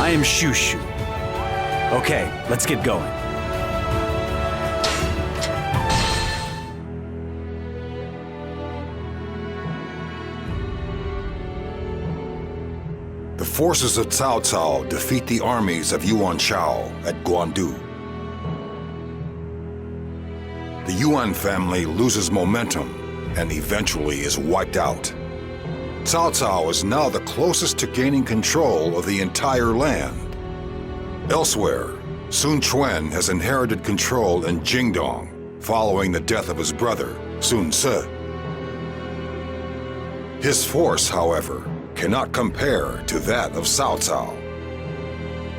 I am Shushu. Okay, let's get going. The forces of Cao Cao defeat the armies of Yuan Shao at Guandu. The Yuan family loses momentum and eventually is wiped out. Cao Cao is now the closest to gaining control of the entire land. Elsewhere, Sun Quan has inherited control in Jingdong following the death of his brother, Sun Ce. His force, however, cannot compare to that of Cao Cao.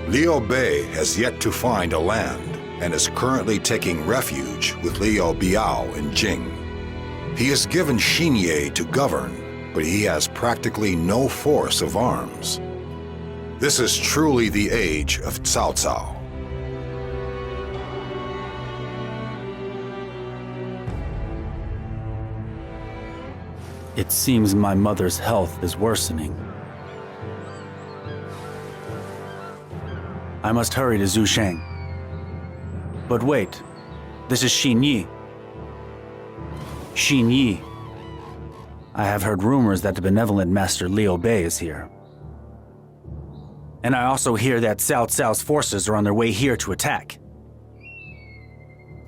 Liu Bei has yet to find a land and is currently taking refuge with Liu Biao in Jing. He is given Xinye to govern, but he has practically no force of arms. This is truly the age of Cao Cao. It seems my mother's health is worsening. I must hurry to Zusheng. But wait, this is Xinyi. Xinyi. I have heard rumors that the benevolent Master Liu Bei is here. And I also hear that Cao Cao's forces are on their way here to attack.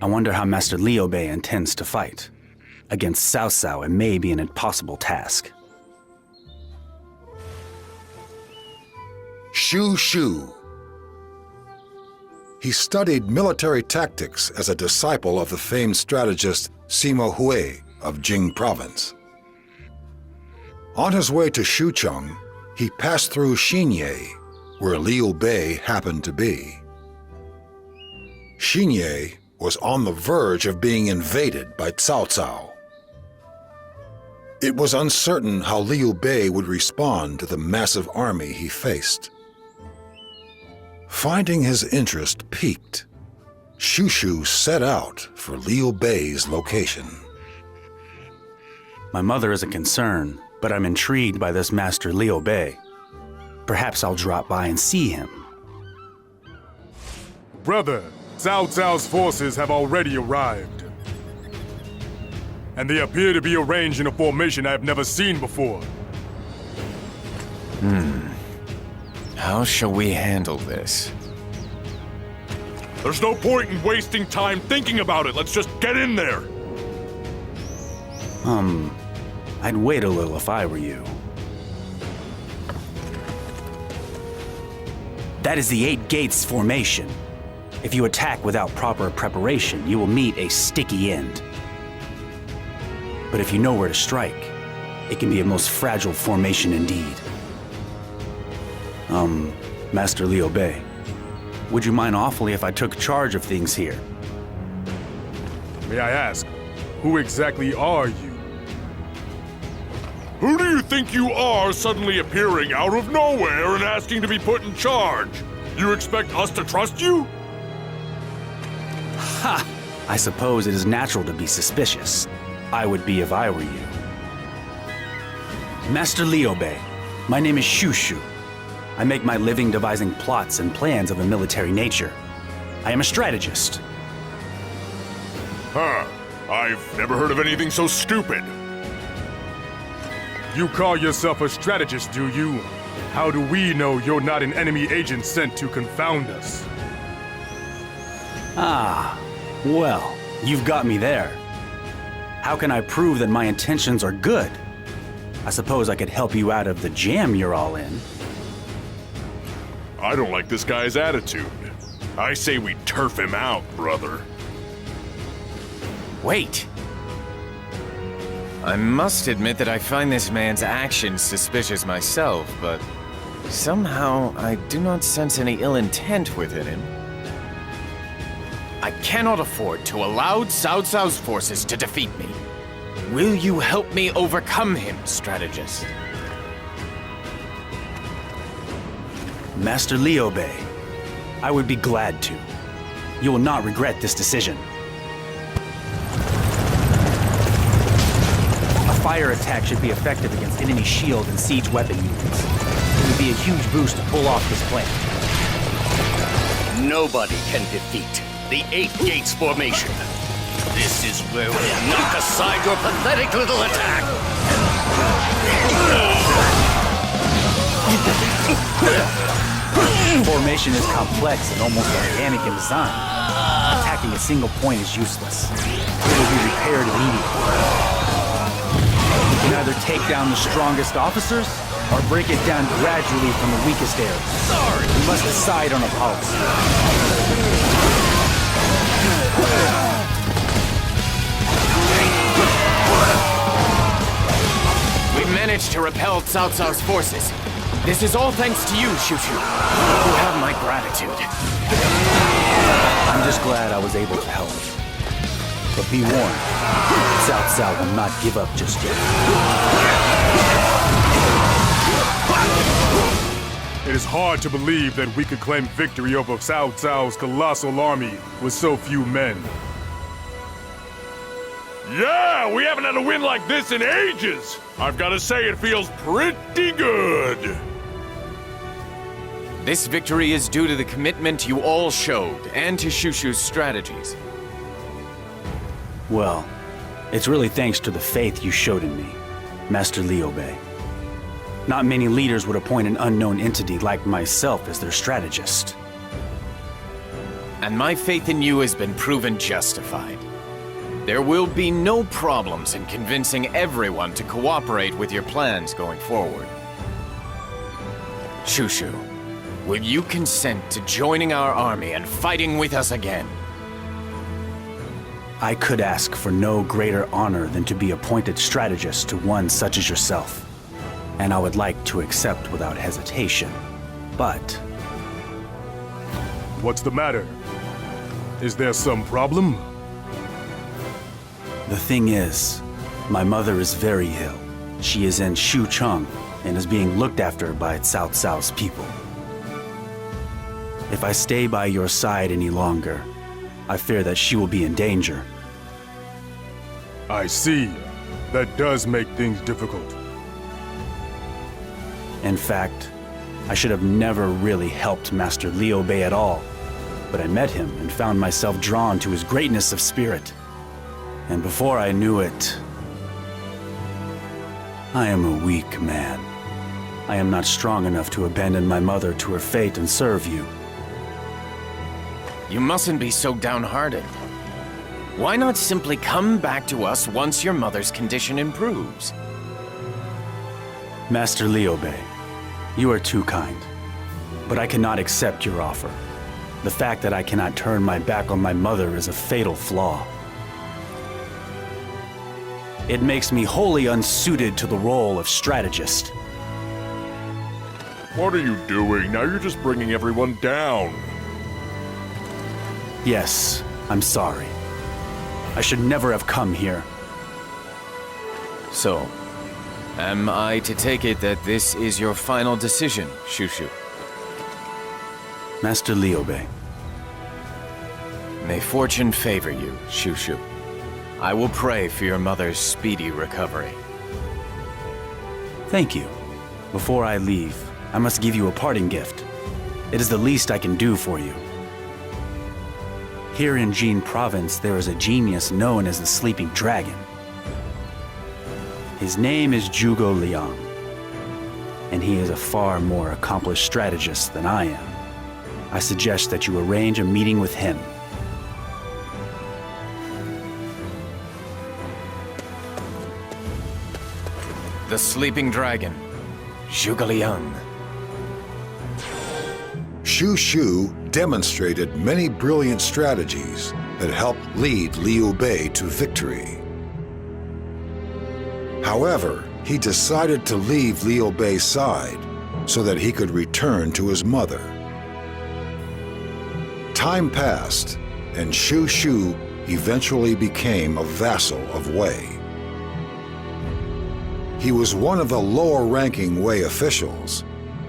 I wonder how Master Liu Bei intends to fight. Against Cao Cao, it may be an impossible task. Shu. He studied military tactics as a disciple of the famed strategist Sima Hui of Jing Province. On his way to Shucheng, he passed through Xinye, where Liu Bei happened to be. Xinye was on the verge of being invaded by Cao Cao. It was uncertain how Liu Bei would respond to the massive army he faced. Finding his interest piqued, Shushu set out for Liu Bei's location. My mother is a concern, but I'm intrigued by this Master Liu Bei. Perhaps I'll drop by and see him. Brother, Cao Cao's forces have already arrived. And they appear to be arranged in a formation I have never seen before. How shall we handle this? There's no point in wasting time thinking about it. Let's just get in there. I'd wait a little if I were you. That is the Eight Gates formation. If you attack without proper preparation, you will meet a sticky end. But if you know where to strike, it can be a most fragile formation indeed. Master Liu Bei, would you mind awfully if I took charge of things here? May I ask, who exactly are you? Who do you think you are suddenly appearing out of nowhere and asking to be put in charge? You expect us to trust you? Ha! I suppose it is natural to be suspicious. I would be if I were you. Master Liu Bei, my name is Shushu. I make my living devising plots and plans of a military nature. I am a strategist. Huh. I've never heard of anything so stupid. You call yourself a strategist, do you? How do we know you're not an enemy agent sent to confound us? Ah, well, you've got me there. How can I prove that my intentions are good? I suppose I could help you out of the jam you're all in. I don't like this guy's attitude. I say we turf him out, brother. Wait! I must admit that I find this man's actions suspicious myself, but somehow I do not sense any ill intent within him. I cannot afford to allow Cao Cao's forces to defeat me. Will you help me overcome him, strategist? Master Liu Bei, I would be glad to. You will not regret this decision. A fire attack should be effective against enemy shield and siege weapon units. It would be a huge boost to pull off this plan. nobody can defeat the 8 Gates formation. This is where we'll knock aside your pathetic little attack. The formation is complex and almost organic in design. Attacking a single point is useless. It will be repaired immediately. We can either take down the strongest officers or break it down gradually from the weakest areas. Sorry. We must decide on a policy. We managed to repel Cao Cao's forces. This is all thanks to you, Shu Shu. You have my gratitude. I'm just glad I was able to help. But be warned, Cao Cao will not give up just yet. It is hard to believe that we could claim victory over Cao Cao's colossal army with so few men. Yeah, we haven't had a win like this in ages! I've got to say, it feels pretty good! This victory is due to the commitment you all showed, and to Shu Shu's strategies. Well, it's really thanks to the faith you showed in me, Master Liu Bei. Not many leaders would appoint an unknown entity like myself as their strategist. And my faith in you has been proven justified. There will be no problems in convincing everyone to cooperate with your plans going forward. Shu Shu, will you consent to joining our army and fighting with us again? I could ask for no greater honor than to be appointed strategist to one such as yourself. And I would like to accept without hesitation. But What's the matter? Is there some problem? the thing is, my mother is very ill. She is in Xucheng and is being looked after by Cao Cao's people. If I stay by your side any longer, I fear that she will be in danger. I see. That does make things difficult. In fact, I should have never really helped Master Liu Bei at all, but I met him and found myself drawn to his greatness of spirit. And before I knew it, I am a weak man. I am not strong enough to abandon my mother to her fate and serve you. You mustn't be so downhearted. Why not simply come back to us once your mother's condition improves? Master Liu Bei, you are too kind, but I cannot accept your offer. The fact that I cannot turn my back on my mother is a fatal flaw. It makes me wholly unsuited to the role of strategist. What are you doing? Now you're just bringing everyone down. Yes, I'm sorry. I should never have come here. So, am I to take it that this is your final decision, Shu Shu? Master Liu Bei, May fortune favor you, Shu Shu. I will pray for your mother's speedy recovery. thank you. Before I leave, I must give you a parting gift. It is the least I can do for you. Here in Jin Province, there is a genius known as the Sleeping Dragon. His name is Zhuge Liang, and he is a far more accomplished strategist than I am. I suggest that you arrange a meeting with him. The Sleeping Dragon, Zhuge Liang. Shu Shu demonstrated many brilliant strategies that helped lead Liu Bei to victory. However, he decided to leave Liu Bei's side so that he could return to his mother. Time passed, and Shu Shu eventually became a vassal of Wei. He was one of the lower-ranking Wei officials,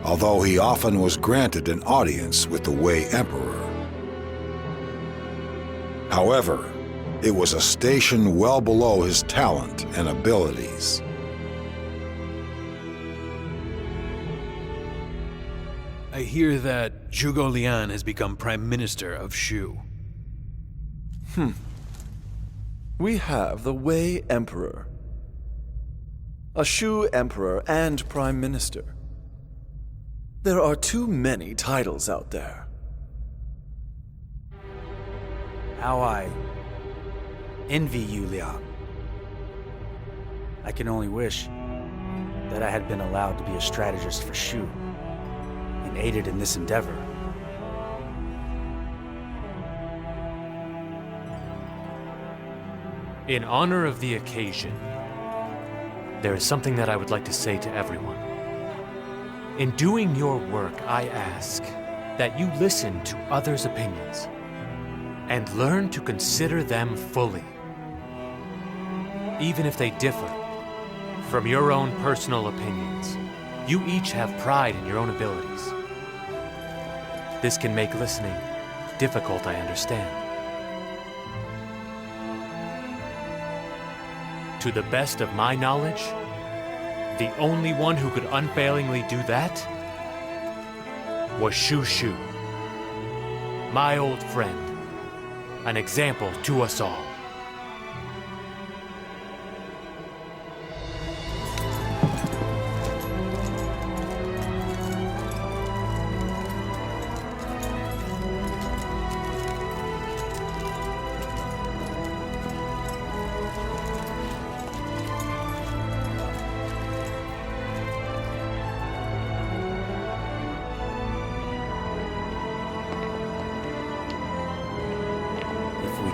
although he often was granted an audience with the Wei Emperor. However, it was a station well below his talent and abilities. I hear that Zhuge Liang has become Prime Minister of Shu. We have the Wei Emperor, a Shu Emperor and Prime Minister. There are too many titles out there. How I envy you, Liang. I can only wish that I had been allowed to be a strategist for Shu and aided in this endeavor. In honor of the occasion, there is something that I would like to say to everyone. In doing your work, I ask that you listen to others' opinions and learn to consider them fully. Even if they differ from your own personal opinions, you each have pride in your own abilities. This can make listening difficult, I understand. To the best of my knowledge, the only one who could unfailingly do that was Shu Shu, my old friend, an example to us all.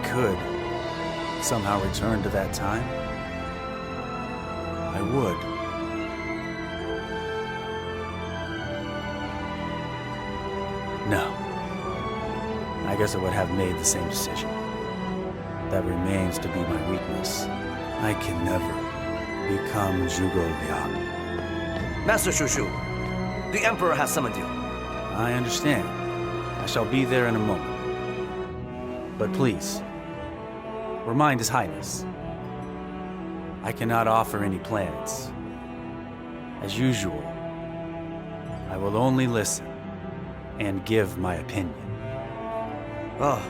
Could somehow return to that time, I would. No. I guess I would have made the same decision. That remains to be my weakness. I can never become Zhuge Liang. Master Shu Shu, the Emperor has summoned you. I understand. I shall be there in a moment. But please, remind His Highness, I cannot offer any plans. As usual, I will only listen and give my opinion. Ah,